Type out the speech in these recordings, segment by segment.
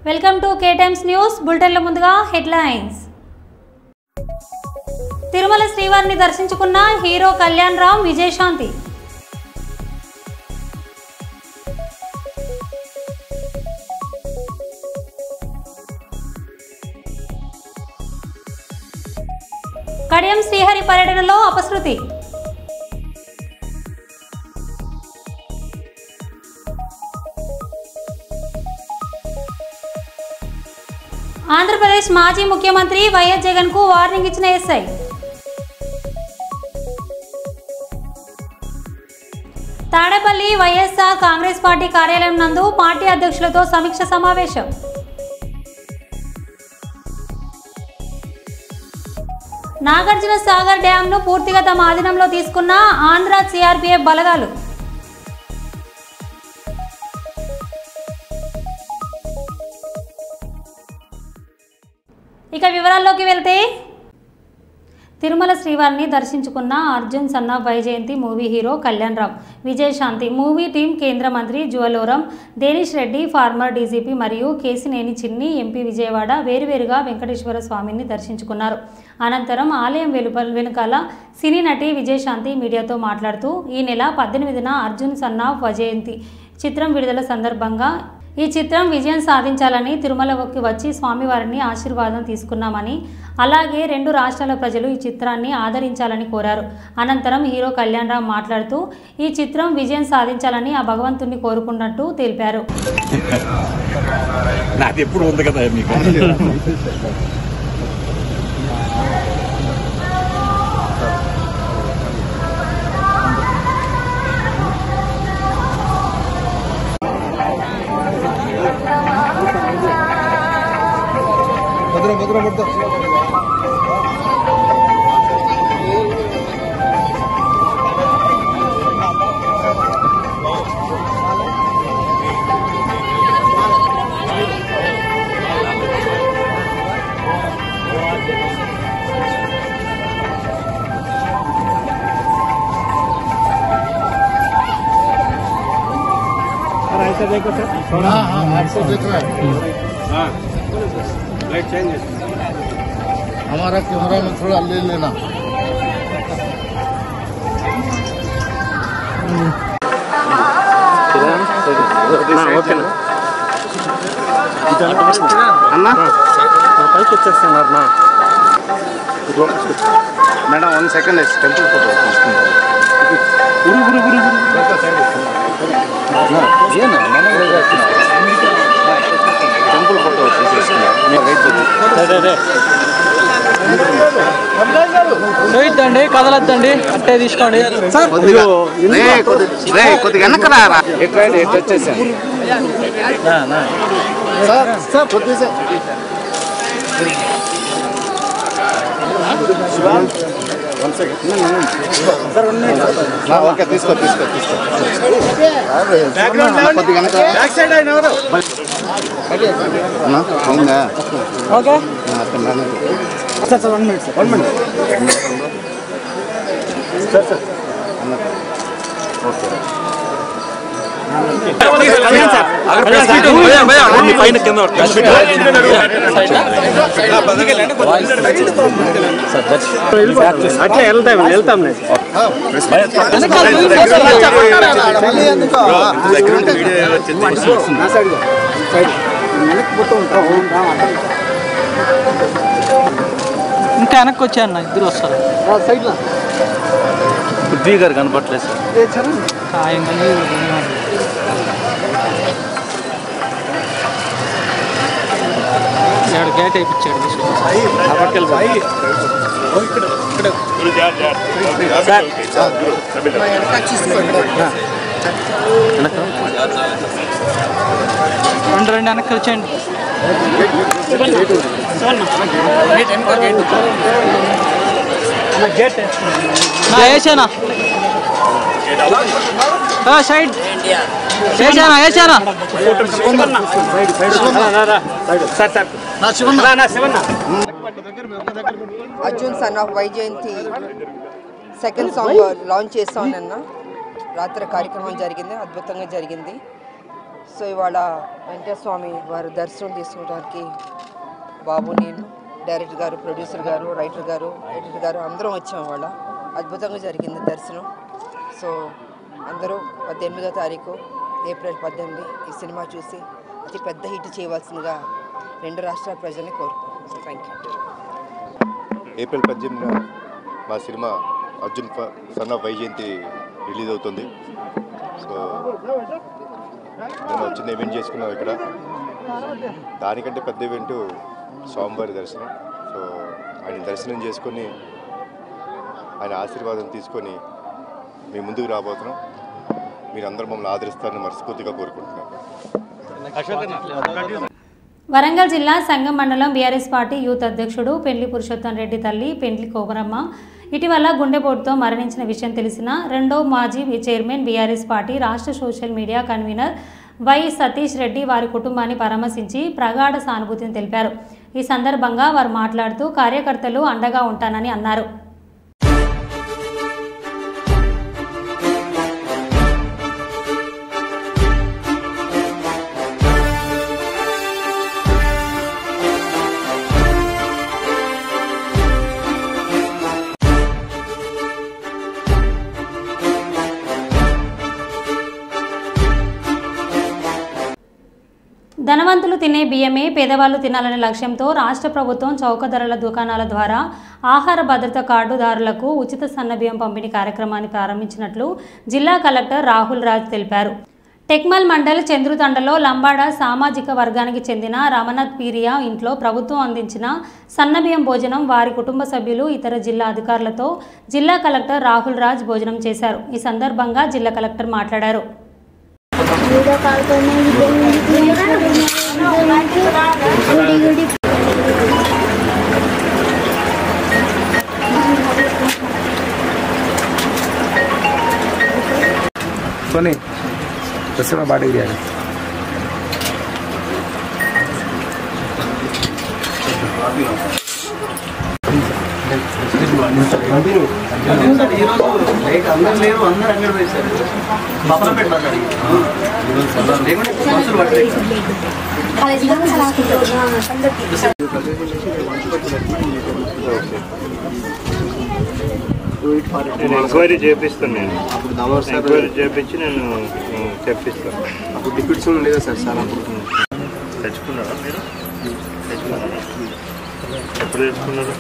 Welcome to K Times News బులెటిన్ల ముందుగా headlines. Tirumala శ్రీవారిని దర్శించుకున్న హీరో కళ్యాణ్ రామ్ విజయశాంతి. కడియం శ్రీహరి పర్యటనలో అపశృతి. ఆంధ్రప్రదేశ్ మాజీ ముఖ్యమంత్రి వైఎస్ జగన్ కు వార్నింగ్ ఇచ్చిన ఎస్ఐ. తాడేపల్లి వైఎస్ఆర్ కాంగ్రెస్ పార్టీ కార్యాలయం నందు పార్టీ అధ్యక్షులతో సమీక్ష సమావేశం. నాగార్జున సాగర్ డ్యాంను పూర్తిగా తమ ఆధీనంలో తీసుకున్న ఆంధ్ర సిఆర్పీఎఫ్ బలగాలు. ఇక వివరాల్లోకి వెళ్తే, తిరుమల శ్రీవారిని దర్శించుకున్న Arjun son of Vyjayanthi movie hero Kalyan Ram Vijayashanti. Movie team కేంద్ర మంత్రి జువలోరం, దేనిష్ రెడ్డి, ఫార్మర్ డీజీపీ మరియు కేసినేని చిన్ని, ఎంపీ విజయవాడ వేరువేరుగా వెంకటేశ్వర స్వామిని దర్శించుకున్నారు. అనంతరం ఆలయం వెనుకాల సినీ నటి విజయశాంతి మీడియాతో మాట్లాడుతూ, ఈ నెల 18న అర్జున్ సన్ ఆఫ్ వైజయంతి చిత్రం విడుదల సందర్భంగా ఈ చిత్రం విజయం సాధించాలని తిరుమలకి వచ్చి స్వామివారిని ఆశీర్వాదం తీసుకున్నామని, అలాగే 2 రాష్ట్రాల ప్రజలు ఈ చిత్రాన్ని ఆదరించాలని కోరారు. అనంతరం హీరో కళ్యాణ్ రామ్ మాట్లాడుతూ, ఈ చిత్రం విజయం సాధించాలని ఆ భగవంతుని కోరుకున్నట్టు తెలిపారు. देखो सर, हाँ आपको देख रहा है। हाँ लाइट चेंज है, हमारा कैमरा में थोड़ा ले लेना। అన్నా పైకి వచ్చేస్తున్నారన్నా. మేడం 1 సెకండ్ టెంపుల్ ఫోటో తీసుకుంటారు. టెంపుల్ ఫోటో తీసేయండి, కదలొద్దండి, అట్టే తీసుకోండి. కొద్దిగా వెనకరారా, ఎట్లా వచ్చేసాను. ఓకే తీసుకో అవునా okay sir 1 minute sir 1 minute sir okay అట్లా వెళ్తాం ఇంకా వెనక్కి వచ్చాయన్న, ఇద్దరు వస్తారు. బుద్ధి గారు కనపట్లేదు సార్. గేట్ అయిపించాడు. రెండు వెనక్కి వచ్చేయండి. వేసానా సైడ్ వేసానా Arjun son of Vyjayanthi second song launch చేస్తానన్న రాత్రి కార్యక్రమం జరిగింది, అద్భుతంగా జరిగింది. సో ఇవాళ వెంకటస్వామి వారి దర్శనం తీసుకోవడానికి బాబు, నేను, డైరెక్టర్ గారు, ప్రొడ్యూసర్ గారు, రైటర్ గారు, ఎడిటర్ గారు అందరం వచ్చాం. ఇవాళ అద్భుతంగా జరిగింది దర్శనం. సో అందరూ 18వ తారీఖు ఏప్రిల్ 18 ఈ సినిమా చూసి అతి పెద్ద హిట్ చేయవలసిందిగా 2 రాష్ట్రాల ప్రజల్ని కోరుకుంటున్నాను. Thank you. ఏప్రిల్ 18న మా cinema Arjun son of Vyjayanthi release అవుతుంది. సో నేను చిన్న ఈవెంట్ చేసుకున్నాం ఇక్కడ. దానికంటే పెద్ద ఈవెంట్ స్వామివారి దర్శనం. సో ఆయన దర్శనం చేసుకొని ఆయన ఆశీర్వాదం తీసుకొని మీ ముందుకు రాబోతున్నాం. మీరందరూ మమ్మల్ని ఆదరిస్తారని మనస్ఫూర్తిగా కోరుకుంటున్నాను. వరంగల్ జిల్లా సంగం మండలం బీఆర్ఎస్ పార్టీ యూత్ అధ్యక్షుడు పెండ్లి పురుషోత్తం రెడ్డి తల్లి పెండ్లి కోమరమ్మ ఇటీవల గుండెపోటుతో మరణించిన విషయం తెలిసిన రెండో మాజీ చైర్మన్ బీఆర్ఎస్ పార్టీ రాష్ట్ర social media convener Y Satish Reddy వారి కుటుంబాన్ని పరామర్శించి ప్రగాఢ సానుభూతిని తెలిపారు. ఈ సందర్భంగా వారు మాట్లాడుతూ కార్యకర్తలు అండగా ఉంటానని అన్నారు. ధనవంతులు తినే బియ్యమే పేదవాళ్లు తినాలనే లక్ష్యంతో రాష్ట్ర ప్రభుత్వం చౌక ధరల దుకాణాల ద్వారా ఆహార భద్రత కార్డుదారులకు ఉచిత సన్నబియ్యం పంపిణీ కార్యక్రమాన్ని ప్రారంభించినట్లు జిల్లా కలెక్టర్ రాహుల్ రాజ్ తెలిపారు. టెక్మల్ మండల్ చంద్రుతండలో లంబాడ సామాజిక వర్గానికి చెందిన రమణత్ పీరియా ఇంట్లో ప్రభుత్వం అందించిన సన్నబియ్యం భోజనం వారి కుటుంబ సభ్యులు ఇతర జిల్లా అధికారులతో జిల్లా కలెక్టర్ రాహుల్ రాజ్ భోజనం చేశారు. ఈ సందర్భంగా జిల్లా కలెక్టర్ మాట్లాడారు. सोनी दस बाटे दिया నేను ఎంక్వైరీ చేపిస్తాను. నేను ఎంక్వైరీ చేపించి నేను తెప్పిస్తాను. అప్పుడు డిప్యూటీ లేదా సార్ సార్ అప్పుడు తెచ్చుకున్నారా మీరు? తెచ్చుకున్నారా? ఎప్పుడు తెచ్చుకున్నారు?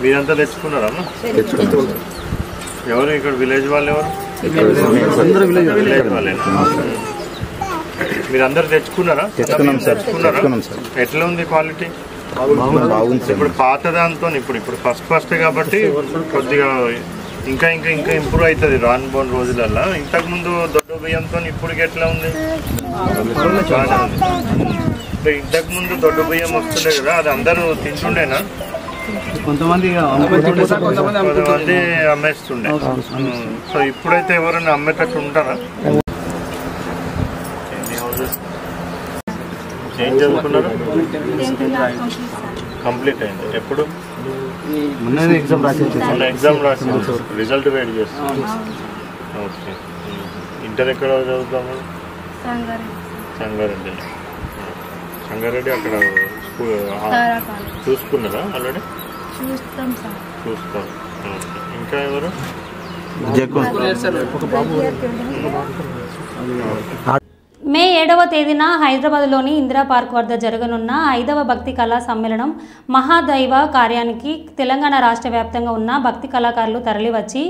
మీరంతా తెచ్చుకున్నారా? ఎవరు ఇక్కడ విలేజ్ వాళ్ళు? ఎవరు విలేజ్ వాళ్ళేనా? మీరందరూ తెచ్చుకున్నారా? ఎట్లా ఉంది క్వాలిటీ? ఇప్పుడు పాత దాంతో ఇప్పుడు ఫస్ట్ కాబట్టి కొద్దిగా ఇంకా ఇంప్రూవ్ అవుతుంది రానుబోని రోజులల్లో. ఇంతకుముందు దొడ్డ బియ్యంతో ఇప్పటికి ఎట్లా ఉంది? ఇంతకుముందు దొడ్డ బియ్యం వస్తుండే కదా, అది అందరూ తింటుండేనా? కొంతమంది అమ్మేస్తుండే. సో ఇప్పుడైతే ఎవరైనా అమ్మేటట్టు ఉంటారా? ఏం చదువుకున్నారు? కంప్లీట్ అయింది. ఎప్పుడు? ఎగ్జామ్ రాసి రిజల్ట్ వెయిట్ చేస్తాం. ఓకే. ఇంటర్ ఎక్కడ చదువుతాము? సంగారెడ్డి. అక్కడ స్కూల్ చూసుకున్నారా ఆల్రెడీ? చూస్తాం. ఇంకా ఎవరు? మే 7వ తేదీన హైదరాబాద్లోని ఇందిరా పార్క్ వద్ద జరగనున్న 5వ భక్తి కళా సమ్మేళనం మహాదైవ కార్యానికి తెలంగాణ రాష్ట్ర వ్యాప్తంగా ఉన్న భక్తి కళాకారులు తరలివచ్చి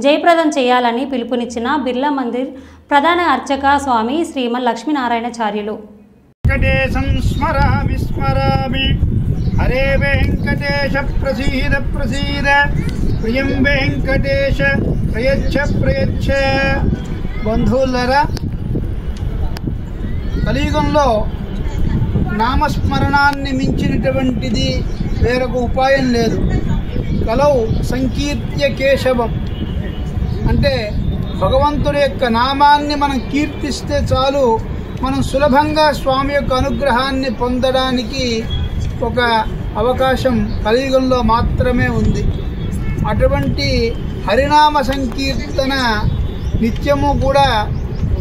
జయప్రదం చేయాలని పిలుపునిచ్చిన బిర్లా మందిర్ ప్రధాన అర్చక స్వామి శ్రీమన్ లక్ష్మీనారాయణాచార్యులు. వెంకటేశం స్మరామి స్మరామి హరే వెంకటేశ ప్రసీద ప్రసీద ప్రియం వెంకటేశ ప్రయచ్ఛ ప్రయచ్ఛ. బంధువులరా, కలియుగంలో నామస్మరణాన్ని మించినటువంటిది వేరొక ఉపాయం లేదు. కలౌ సంకీర్త్య కేశవం అంటే భగవంతుడి యొక్క నామాన్ని మనం కీర్తిస్తే చాలు, మనం సులభంగా స్వామి యొక్క అనుగ్రహాన్ని పొందడానికి ఒక అవకాశం కలియుగంలో మాత్రమే ఉంది. అటువంటి హరినామ సంకీర్తన నిత్యము కూడా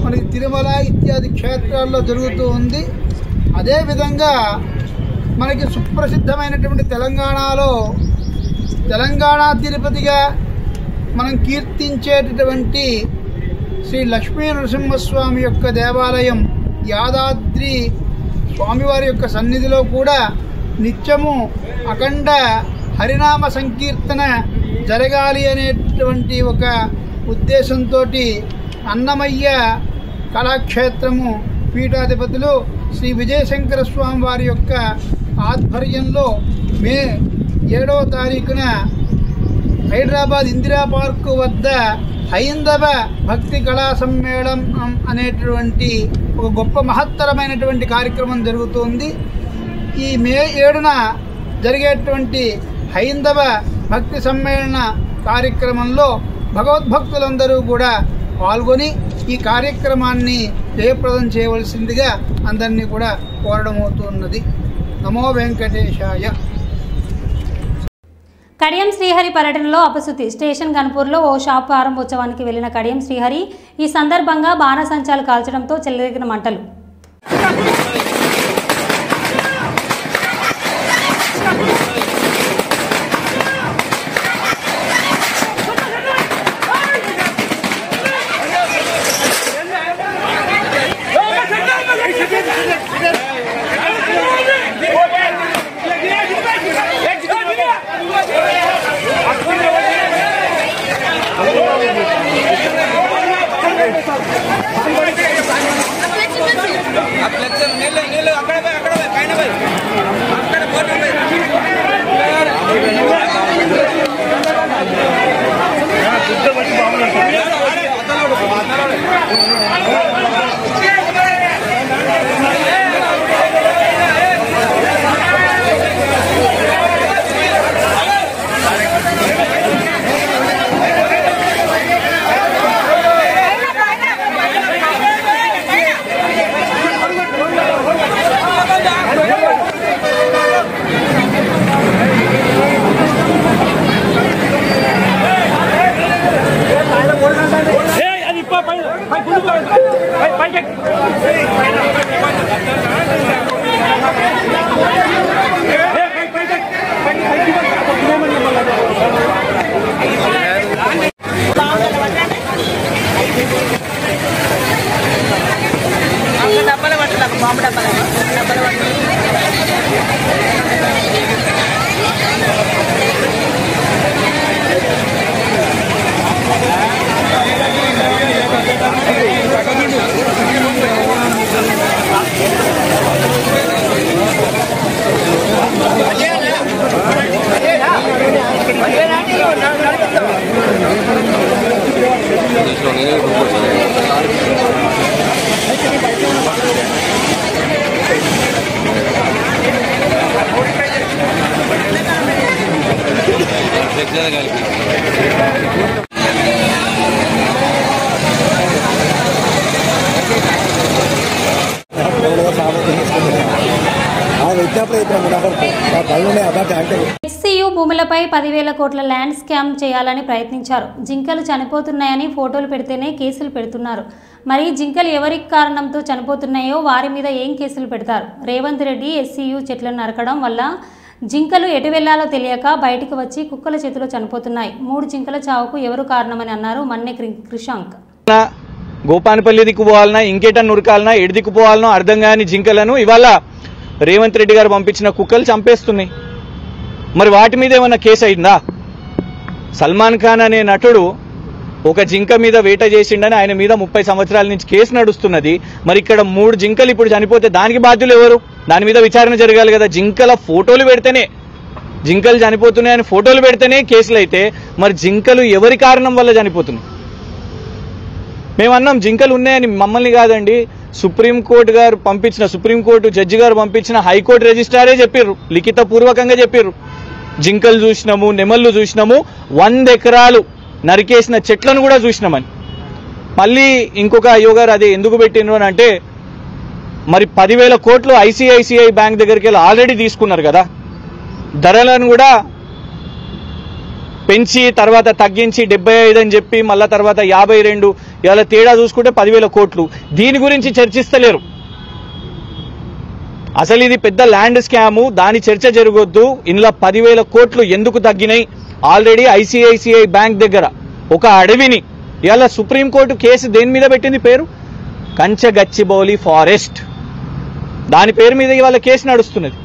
మనకి తిరుమల ఇత్యాది క్షేత్రాల్లో జరుగుతూ ఉంది. అదేవిధంగా మనకి సుప్రసిద్ధమైనటువంటి తెలంగాణలో తెలంగాణ తిరుపతిగా మనం కీర్తించేటటువంటి శ్రీ లక్ష్మీ నరసింహస్వామి యొక్క దేవాలయం యాదాద్రి స్వామివారి యొక్క సన్నిధిలో కూడా నిత్యము అఖండ హరినామ సంకీర్తన జరగాలి అనేటువంటి ఒక ఉద్దేశంతో అన్నమయ్య కళాక్షేత్రము పీఠాధిపతులు శ్రీ విజయశంకర స్వామి వారి యొక్క ఆధ్వర్యంలో మే 7వ తారీఖున హైదరాబాద్ ఇందిరా పార్కు వద్ద హైందవ భక్తి కళా సమ్మేళనం అనేటువంటి ఒక గొప్ప మహత్తరమైనటువంటి కార్యక్రమం జరుగుతుంది. ఈ మే 7న జరిగేటువంటి హైందవ భక్తి సమ్మేళన కార్యక్రమంలో భగవద్భక్తులందరూ కూడా పాల్గొని ఈ కార్యక్రమాన్ని జయప్రదం చేయవలసిందిగా అందరినీ కూడా కోరడం అవుతున్నది. నమో వెంకటేశాయ. కడియం శ్రీహరి పర్యటనలో అపశృతి. స్టేషన్ గన్పూర్లో ఓ షాప్ ప్రారంభోత్సవానికి వెళ్లిన కడియం శ్రీహరి ఈ సందర్భంగా బాణసంచాలు కాల్చడంతో చెలరేగిన మంటలు. హెచ్సియు భూములపై 10,000 కోట్ల ల్యాండ్ స్కామ్ చేయాలని ప్రయత్నించారు. జింకలు చనిపోతున్నాయని ఫోటోలు పెడితేనే కేసులు పెడుతున్నారు. మరి జింకలు ఎవరి కారణంతో చనిపోతున్నాయో వారి మీద ఏం కేసులు పెడతారు? రేవంత్ రెడ్డి హెచ్సియు చెట్లను నరకడం వల్ల జింకలు ఎటు వెళ్లాలో తెలియక బయటికి వచ్చి కుక్కల చేతిలో చనిపోతున్నాయి. 3 జింకల చావుకు ఎవరు కారణమని అన్నారు మన్నె క్రిషాంక్. గోపానపల్లి దిక్కుపోవాలన్నా ఇంకేటన్నా ఉరకాలన్నా ఎడి దిక్కుపోవాలనో అర్థం కాని జింకలను ఇవాళ రేవంత్ రెడ్డి గారు పంపించిన కుక్కలు చంపేస్తున్నాయి. మరి వాటి మీద ఏమన్నా కేసు అయిందా? సల్మాన్ ఖాన్ అనే నటుడు ఒక జింక మీద వేట చేసిండని ఆయన మీద 30 సంవత్సరాల నుంచి కేసు నడుస్తున్నది. మరి ఇక్కడ 3 జింకలు ఇప్పుడు చనిపోతే దానికి బాధ్యులు ఎవరు? దాని మీద విచారణ జరగాలి కదా. జింకల ఫోటోలు పెడితేనే, జింకలు చనిపోతున్నాయని ఫోటోలు పెడితేనే కేసులు అయితే మరి జింకలు ఎవరి కారణం వల్ల చనిపోతున్నాయి? మేమన్నాం జింకలు ఉన్నాయని, మమ్మల్ని కాదండి, సుప్రీంకోర్టు జడ్జి గారు పంపించిన హైకోర్టు రిజిస్ట్రారే చెప్పారు, లిఖిత పూర్వకంగా చెప్పారు. జింకలు చూసినాము, నెమళ్ళు చూసినాము, 100 ఎకరాలు నరికేసిన చెట్లను కూడా చూసినామని. మళ్ళీ ఇంకొక అయ్యో గారు అదే ఎందుకు పెట్టిండ్రు అని అంటే, మరి 10,000 కోట్లు ఐసిఐసిఐ బ్యాంక్ దగ్గరికి వెళ్ళి ఆల్రెడీ తీసుకున్నారు కదా, ధరలను కూడా పెంచి తర్వాత తగ్గించి 75 అని చెప్పి మళ్ళా తర్వాత 52, ఇలా తేడా చూసుకుంటే 10,000 కోట్లు. దీని గురించి చర్చిస్తలేరు. అసలు ఇది పెద్ద ల్యాండ్ స్కాము, దాని చర్చ జరగొద్దు. ఇందులో 10,000 కోట్లు ఎందుకు తగ్గినాయి? ఆల్రెడీ ఐసిఐసిఐ బ్యాంక్ దగ్గర ఒక అడవిని ఇలా సుప్రీంకోర్టు కేసు దేని మీద పెట్టింది? పేరు కంచగచ్చిబౌలి ఫారెస్ట్, దాని పేరు మీద ఇవాళ కేసు నడుస్తున్నది.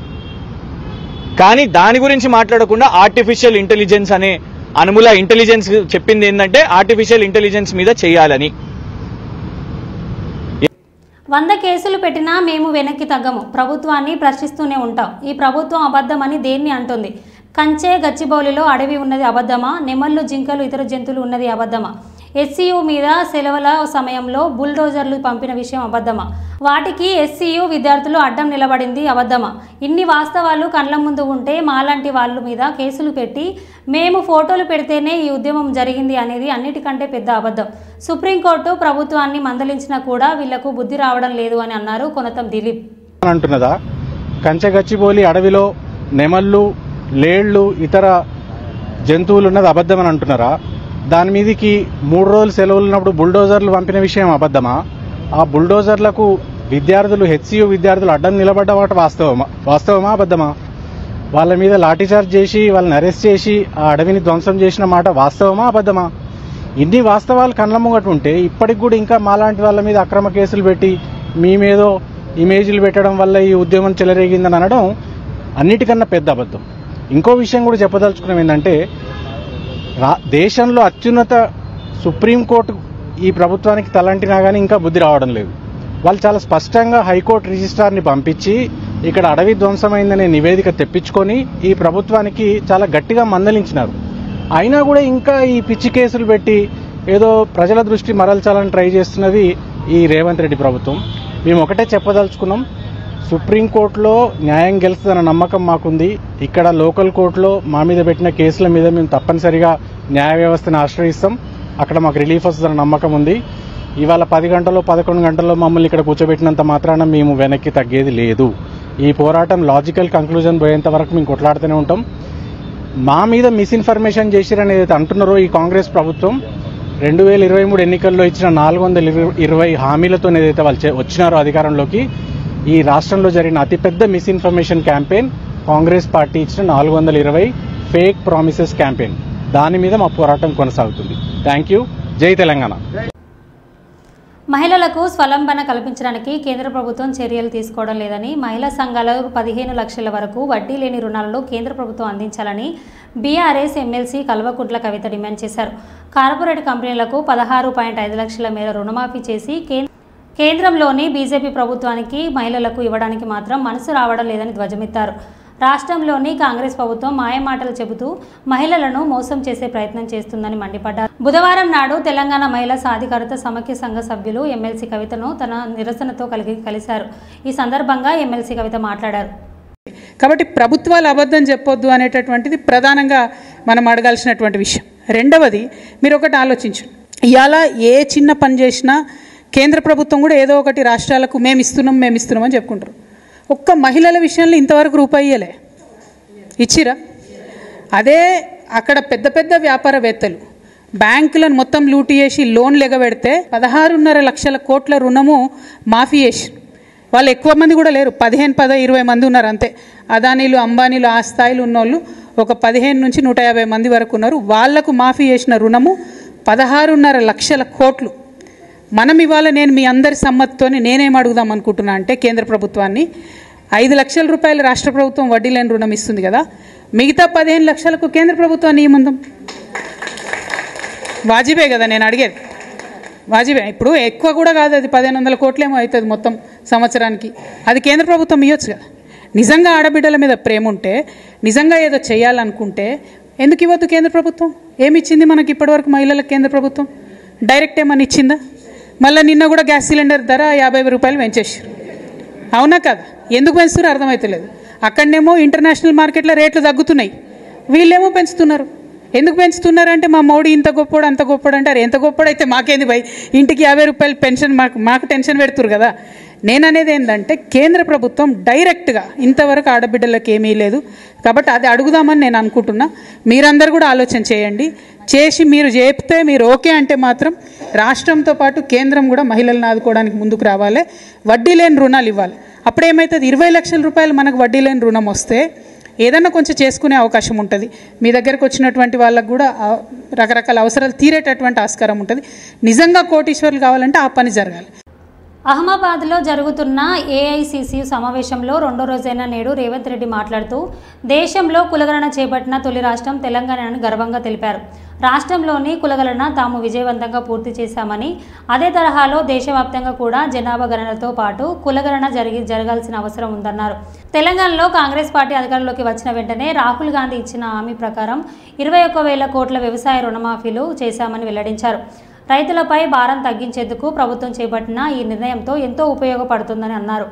కానీ దాని గురించి మాట్లాడకుండా ఆర్టిఫిషియల్ ఇంటెలిజెన్స్ అనే అనుముల ఇంటెలిజెన్స్ చెప్పింది ఏంటంటే ఆర్టిఫిషియల్ ఇంటెలిజెన్స్ మీద చేయాలని. 100 కేసులు పెట్టినా మేము వెనక్కి తగ్గము, ప్రభుత్వాన్ని ప్రశ్నిస్తూనే ఉంటాం. ఈ ప్రభుత్వం అబద్ధమని దేన్ని అంటుంది? కంచే గచ్చిబౌలిలో అడవి ఉన్నది అబద్ధమా? నెమళ్ళు, జింకలు, ఇతర జంతువులు ఉన్నది అబద్ధమా? ఎస్సీయూ మీద సెలవుల సమయంలో బుల్డోజర్లు పంపిన విషయం అబద్ధమా? వాటికి ఎస్సీయూ విద్యార్థులు అడ్డం నిలబడింది అబద్ధమా? ఇన్ని వాస్తవాలు కళ్ళ ముందు ఉంటే మాలాంటి వాళ్ళ మీద కేసులు పెట్టి మేము ఫోటోలు పెడితేనే ఈ ఉద్యమం జరిగింది అనేది అన్నిటికంటే పెద్ద అబద్ధం. సుప్రీంకోర్టు ప్రభుత్వాన్ని మందలించినా కూడా వీళ్లకు బుద్ధి రావడం లేదు అని అన్నారు కొనతం దిలీప్. అంటున్నదా కంచగచ్చిబౌలి అడవిలో నెమళ్ళు, లేళ్లు, ఇతర జంతువులు ఉన్నది అబద్ధం అని అంటున్నారా? దాని మీదకి 3 రోజులు సెలవులు ఉన్నప్పుడు బుల్డోజర్లు పంపిన విషయం అబద్ధమా? ఆ బుల్డోజర్లకు విద్యార్థులు, హెచ్సియు విద్యార్థులు అడ్డం నిలబడ్డ వాటి వాస్తవమా అబద్ధమా? వాళ్ళ మీద లాఠీచార్జ్ చేసి వాళ్ళని అరెస్ట్ చేసి ఆ అడవిని ధ్వంసం చేసిన మాట వాస్తవమా అబద్ధమా? ఇన్ని వాస్తవాలు కళ్ళ ముంగట ఉంటే ఇప్పటికి కూడా ఇంకా మాలాంటి వాళ్ళ మీద అక్రమ కేసులు పెట్టి మీ మీదో ఇమేజ్లు పెట్టడం వల్ల ఈ ఉద్యమం చెలరేగిందని అనడం అన్నిటికన్నా పెద్ద అబద్ధం. ఇంకో విషయం కూడా చెప్పదలుచుకున్నాం ఏంటంటే దేశంలో అత్యున్నత సుప్రీంకోర్టు ఈ ప్రభుత్వానికి తలంటినా కానీ ఇంకా బుద్ధి రావడం లేదు. వాళ్ళు చాలా స్పష్టంగా హైకోర్టు రిజిస్ట్రార్ని పంపించి ఇక్కడ అడవి ధ్వంసమైందనే నివేదిక తెప్పించుకొని ఈ ప్రభుత్వానికి చాలా గట్టిగా మందలించినారు. అయినా కూడా ఇంకా ఈ పిచ్చి కేసులు పెట్టి ఏదో ప్రజల దృష్టి మరల్చాలని ట్రై చేస్తున్నది ఈ రేవంత్ రెడ్డి ప్రభుత్వం. మేము ఒకటే చెప్పదలుచుకున్నాం, సుప్రీంకోర్టులో న్యాయం గెలుస్తుందన్న నమ్మకం మాకుంది. ఇక్కడ లోకల్ కోర్టులో మా మీద పెట్టిన కేసుల మీద మేము తప్పనిసరిగా న్యాయ వ్యవస్థను ఆశ్రయిస్తాం. అక్కడ మాకు రిలీఫ్ వస్తుందన్న నమ్మకం ఉంది. ఇవాళ 10 గంటల్లో 11 గంటల్లో మమ్మల్ని ఇక్కడ కూర్చోబెట్టినంత మాత్రాన మేము వెనక్కి తగ్గేది లేదు. ఈ పోరాటం లాజికల్ కంక్లూజన్ పోయేంత వరకు మేము కొట్లాడుతూనే ఉంటాం. మా మీద మిస్ఇన్ఫర్మేషన్ చేసిరని ఏదైతే అంటున్నారో ఈ కాంగ్రెస్ ప్రభుత్వం 2023 ఎన్నికల్లో ఇచ్చిన 420 హామీలతో ఏదైతే వాళ్ళు వచ్చినారో అధికారంలోకి, ఈ రాష్ట్రంలో జరిగిన అతిపెద్ద మిస్ఇన్ఫర్మేషన్ క్యాంపెయిన్ కాంగ్రెస్ పార్టీ ఇచ్చిన 420 ఫేక్ ప్రామిసెస్ క్యాంపెయిన్. దాని మీద మా పోరాటం కొనసాగుతుంది. Thank you. జై తెలంగాణ. మహిళలకు స్వలంబన కల్పించడానికి కేంద్ర ప్రభుత్వం చర్యలు తీసుకోవడం లేదని, మహిళా సంఘాలకు 15 లక్షల వరకు వడ్డీ లేని రుణాలను కేంద్ర ప్రభుత్వం అందించాలని BRS MLC Kalvakuntla Kavitha demand చేశారు. కార్పొరేట్ కంపెనీలకు 16.5 లక్షల మేర రుణమాఫీ చేసి కేంద్రంలోని బీజేపీ ప్రభుత్వానికి మహిళలకు ఇవ్వడానికి మాత్రం మనసు రావడం లేదని ధ్వజమెత్తారు. రాష్ట్రంలోని కాంగ్రెస్ ప్రభుత్వం మాయమాటలు చెబుతూ మహిళలను మోసం చేసే ప్రయత్నం చేస్తుందని మండిపడ్డారు. బుధవారం నాడు తెలంగాణ మహిళా సాధికారత సమైక్య సంఘ సభ్యులు ఎమ్మెల్సీ కవితను తన నిరసనతో కలిశారు. ఈ సందర్భంగా ఎమ్మెల్సీ కవిత మాట్లాడారు. కాబట్టి ప్రభుత్వాలు అబద్ధం చెప్పొద్దు అనేటటువంటిది ప్రధానంగా మనం అడగాల్సినటువంటి విషయం. రెండవది, మీరు ఒకటి ఆలోచించండి, ఇవాళ ఏ చిన్న పని చేసినా కేంద్ర ప్రభుత్వం కూడా ఏదో ఒకటి రాష్ట్రాలకు మేము ఇస్తున్నాం అని చెప్పుకుంటారు. ఒక్క మహిళల విషయంలో ఇంతవరకు రూపాయి ఇయ్యలే, ఇచ్చిరా? అదే అక్కడ పెద్ద పెద్ద వ్యాపారవేత్తలు బ్యాంకులను మొత్తం లూటీ చేసి లోన్లు ఎగబెడితే 16.5 లక్షల కోట్ల రుణము మాఫీ చేసి, వాళ్ళు ఎక్కువ మంది కూడా లేరు, 15-20 మంది ఉన్నారు అంతే. అదానీలు, అంబానీలు, ఆ స్థాయిలో ఉన్నోళ్ళు ఒక 15 నుంచి 150 మంది వరకు ఉన్నారు. వాళ్లకు మాఫీ చేసిన రుణము 16.5 లక్షల కోట్లు. మనం ఇవాళ నేను మీ అందరి సమ్మతితోని నేనేం అడుగుదాం అనుకుంటున్నా అంటే, కేంద్ర ప్రభుత్వాన్ని 5 లక్షల రూపాయలు రాష్ట్ర ప్రభుత్వం వడ్డీ లేని రుణం ఇస్తుంది కదా, మిగతా 15 లక్షలకు కేంద్ర ప్రభుత్వాన్ని నియమందం. వాజిబే కదా నేను అడిగేది, వాజిబే. ఇప్పుడు ఎక్కువ కూడా కాదు, అది 1500 కోట్లేమో అవుతుంది మొత్తం సంవత్సరానికి. అది కేంద్ర ప్రభుత్వం ఇవ్వచ్చు కదా. నిజంగా ఆడబిడ్డల మీద ప్రేమ ఉంటే, నిజంగా ఏదో చేయాలనుకుంటే ఎందుకు ఇవ్వద్దు కేంద్ర ప్రభుత్వం? ఏమి ఇచ్చింది మనకి ఇప్పటివరకు మహిళలకు కేంద్ర ప్రభుత్వం? డైరెక్ట్ ఏమని ఇచ్చిందా? మళ్ళీ నిన్న కూడా గ్యాస్ సిలిండర్ ధర 50 రూపాయలు పెంచేసారు. అవునా కదా? ఎందుకు పెంచుతారో అర్థమవుతలేదు. అక్కడనేమో ఇంటర్నేషనల్ మార్కెట్లో రేట్లు తగ్గుతున్నాయి, వీళ్ళేమో పెంచుతున్నారు. ఎందుకు పెంచుతున్నారు అంటే, మా మోడీ ఇంత గొప్పోడు అంత గొప్పోడు అంటారు. ఎంత గొప్పోడైతే మాకేంది భయ్, ఇంటికి 50 రూపాయలు పెన్షన్ మాకు టెన్షన్ పెడుతురు కదా. నేననేది ఏంటంటే కేంద్ర ప్రభుత్వం డైరెక్ట్గా ఇంతవరకు ఆడబిడ్డలకు ఏమీ లేదు కాబట్టి అది అడుగుదామని నేను అనుకుంటున్నా. మీరందరూ కూడా ఆలోచన చేయండి. చేసి మీరు చెప్తే మీరు ఓకే అంటే మాత్రం రాష్ట్రంతో పాటు కేంద్రం కూడా మహిళలను ఆదుకోవడానికి ముందుకు రావాలి. వడ్డీ లేని రుణాలు ఇవ్వాలి. అప్పుడేమవుతుంది, 20 లక్షల రూపాయలు మనకు వడ్డీ లేని రుణం వస్తే ఏదన్నా కొంచెం చేసుకునే అవకాశం ఉంటుంది. మీ దగ్గరకు వచ్చినటువంటి వాళ్ళకు కూడా రకరకాల అవసరాలు తీరేటటువంటి ఆస్కారం ఉంటుంది. నిజంగా కోటీశ్వర్లు కావాలంటే ఆ పని జరగాలి. అహ్మదాబాద్లో జరుగుతున్న ఏఐసిసి సమావేశంలో రెండో రోజైన నేడు రేవంత్ రెడ్డి మాట్లాడుతూ దేశంలో కులగణన చేపట్టిన తొలి రాష్ట్రం తెలంగాణని గర్వంగా తెలిపారు. రాష్ట్రంలోని కులగణన తాము విజయవంతంగా పూర్తి చేశామని, అదే తరహాలో దేశవ్యాప్తంగా కూడా జనాభా గణనతో పాటు కులగణన జరగాల్సిన అవసరం ఉందన్నారు. తెలంగాణలో కాంగ్రెస్ పార్టీ అధికారంలోకి వచ్చిన వెంటనే రాహుల్ గాంధీ ఇచ్చిన హామీ ప్రకారం 21,000 కోట్ల వ్యవసాయ రుణమాఫీలు చేశామని వెల్లడించారు. రైతులపై భారం తగ్గించేందుకు ప్రభుత్వం చేపట్టిన ఈ నిర్ణయంతో ఎంతో ఉపయోగపడుతుందని అన్నారు.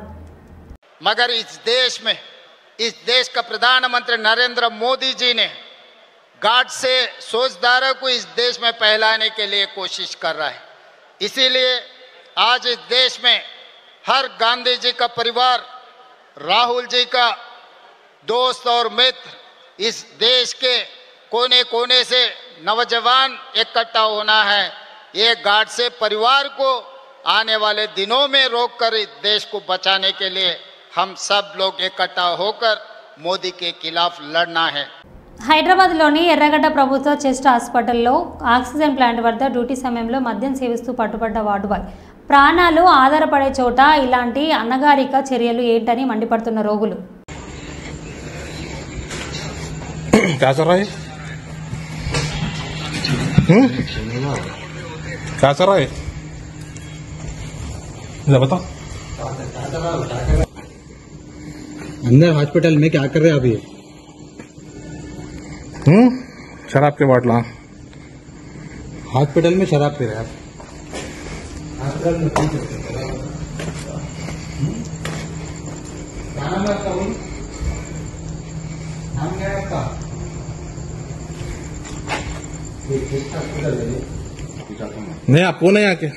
मगर इस देश का प्रधानमंत्री नरेंद्र मोदी जी ने गार्ड से सोचदारों को इस देश में फैलाने के लिए कोशिश कर रहा है. इसीलिए आज इस देश में हर गांधी जी का परिवार, राहुल जी का दोस्त और मित्र, इस देश के कोने कोने से नौजवान इकट्ठा होना है. ये गार्ड से परिवार को आने वाले दिनों में रोककर इस देश को बचाने के लिए हम सब लोग इकट्ठा होकर मोदी के खिलाफ लड़ना है. హైదరాబాద్లోని ఎర్రగడ్డ ప్రభుత్వ చెస్ట్ హాస్పిటల్లో ఆక్సిజన్ ప్లాంట్ వద్ద డ్యూటీ సమయంలో మద్యం సేవిస్తూ పట్టుబడ్డ వార్డు బాయ్. ప్రాణాలు ఆధారపడే చోట ఇలాంటి అన్నగారిక చర్యలు ఏంటని మండిపడుతున్న రోగులు. क्या कर रहा है? बता। अंदर हॉस्पिटल में क्या कर रहे हैं अभी? शराब के बाटला हॉस्पिटल में शराब पी रहे हैं आप? नहीं, आप कौन है यहाँ के?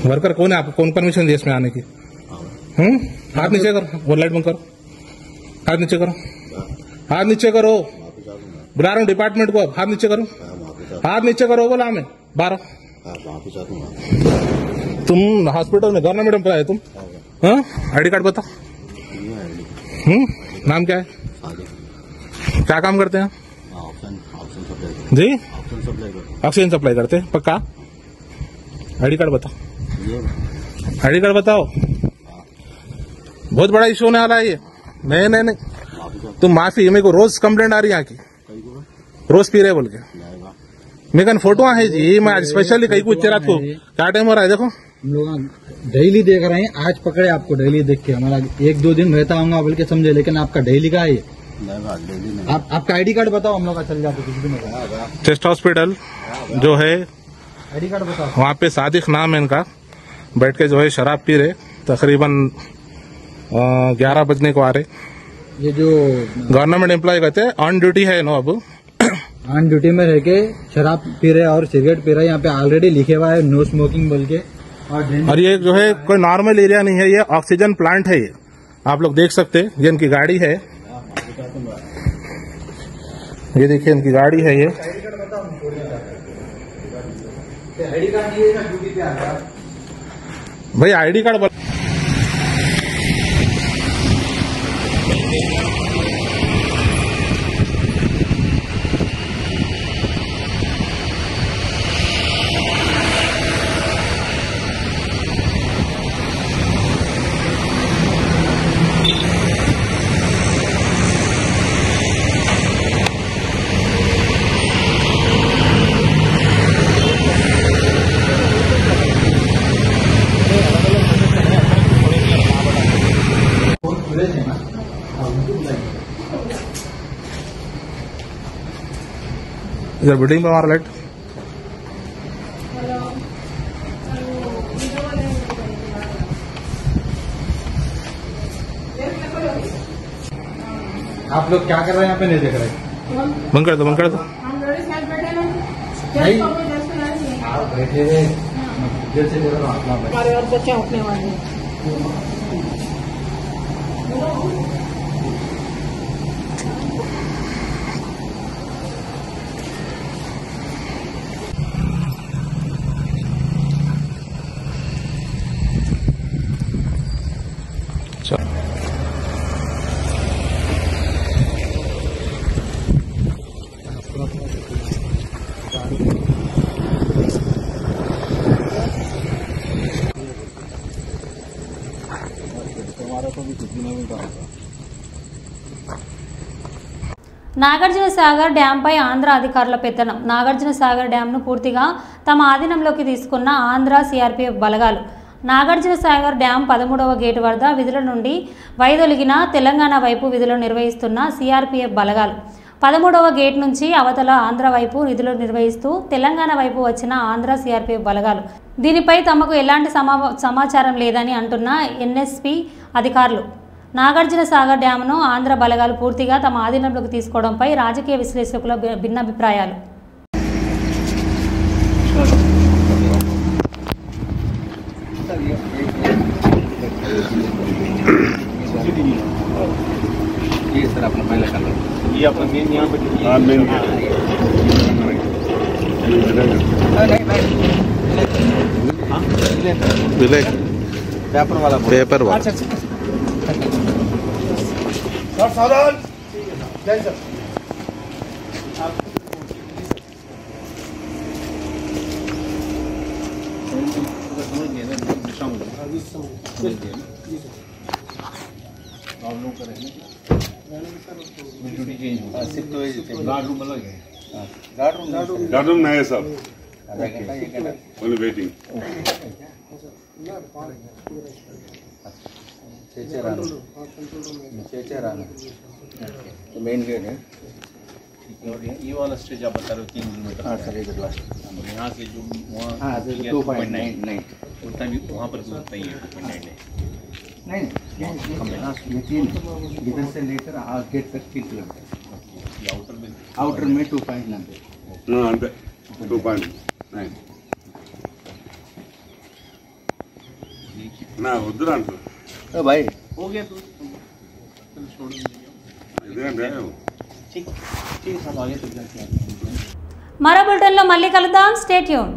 वर्कर कौन है? आपको कौन परमिशन दी इसमें आने की? हाथ नीचे करो, वो लाइट बंद करो, हाथ नीचे करो, हाथ नीचे करो, बुला रहा हूँ डिपार्टमेंट को. हाथ नीचे करो, हाथ नीचे करो, बोला हमें 12. तुम हॉस्पिटल में गवर्नमेंट एम्प्लॉय है तुम? आईडी कार्ड बताओ. नाम क्या है? क्या काम करते हैं जी? ऑक्सीजन सप्लाई करते हैं पक्का? आईडी कार्ड बताओ, आईडी कार्ड बताओ. बहुत बड़ा इशू होने वाला है ये. नहीं नहीं नहीं, तुम माफी. मेरे को रोज कंप्लेंट आ रही है यहाँ की, रोज पी रहे बोल के. मेरे कन फोटो है जी, मैं आज स्पेशली कहीं कुछ रात को क्या टाइम हो रहा है देखो. हम लोग डेली देख रहे हैं, आज पकड़े आपको डेली देख के. हमारा 1-2 दिन रहता होगा बोल के समझे, लेकिन आपका डेली का है. आपका आईडी कार्ड बताओ, हम लोग का चल जाते कुछ भी नहीं. चेस्ट हॉस्पिटल जो है, आईडी कार्ड बताओ. वहाँ पे सादिक नाम है इनका, बैठ के जो है शराब पी रहे. तकरीबन 11 बजने को आ रहे. ये जो गवर्नमेंट एम्प्लॉय कहते हैं, ऑन ड्यूटी है नो. अब ऑन ड्यूटी में रह के शराब पी रहे और सिगरेट पी रहे. यहाँ पे ऑलरेडी लिखे हुआ है नो स्मोकिंग बोल के. और ये जो है कोई नॉर्मल एरिया नहीं है, ये ऑक्सीजन प्लांट है. ये आप लोग देख सकते हैं, ये इनकी गाड़ी है. ये देखिए इनकी गाड़ी है. ये आईडी कार्ड नहीं है, ड्यूटी पे आ गया भाई. आईडी कार्ड इधर बिल्डिंग पे हमारा लाइट. आप लोग क्या कर रहे हैं यहाँ पे? नहीं देख रहे. बंद कर दो, बंद कर दो. आप बैठे हुए देर से ले रहा हूँ हमारे और बच्चे उठने वाले हैं। నాగార్జున సాగర్ డ్యాంపై ఆంధ్ర అధికారుల పెత్తనం. నాగార్జున సాగర్ డ్యాంను పూర్తిగా తమ ఆధీనంలోకి తీసుకున్న ఆంధ్ర సిఆర్పీఎఫ్ బలగాలు నాగార్జున సాగర్ డ్యాం 13వ గేటు వద్ద విధుల నుండి వైదొలిగిన తెలంగాణ వైపు విధులు నిర్వహిస్తున్న సిఆర్పీఎఫ్ బలగాలు 13వ గేట్ నుంచి అవతల ఆంధ్ర వైపు విధులు నిర్వహిస్తూ తెలంగాణ వైపు వచ్చిన ఆంధ్ర సిఆర్పీఎఫ్ బలగాలు. దీనిపై తమకు ఎలాంటి సమాచారం లేదని అంటున్న ఎన్ఎస్పీ అధికారులు నాగార్జున సాగర్ డ్యాంను ఆంధ్ర బలగాలు పూర్తిగా తమ ఆధీనంలోకి తీసుకోవడంపై రాజకీయ విశ్లేషకుల భిన్నాభిప్రాయాలు. ये सर अपना पहले कर लो, ये अपना मेन यहाँ पे विलेज पेपर वाला पेपर वाला सावधान जय सर। गार्ड रूम नहीं है सब, ओनली वेटिंग। मेन गेट है ये वाला स्टेज आप बता रहे हो 3 किलोमीटर। हाँ सर, ये लास्ट यहाँ से जो वहाँ 2.9 उतना भी वहाँ पर भी उतना ही है 2.9 नहीं, ये 3 इधर से लेकर गेट तक 3 किलोमीटर, आउटर में 2.9 अंते 2.9 ना उधर अंटे भाई हो गया तो छोड़ మరో బులెటిన్లో మళ్ళీ కలుద్దాం. Stay tune.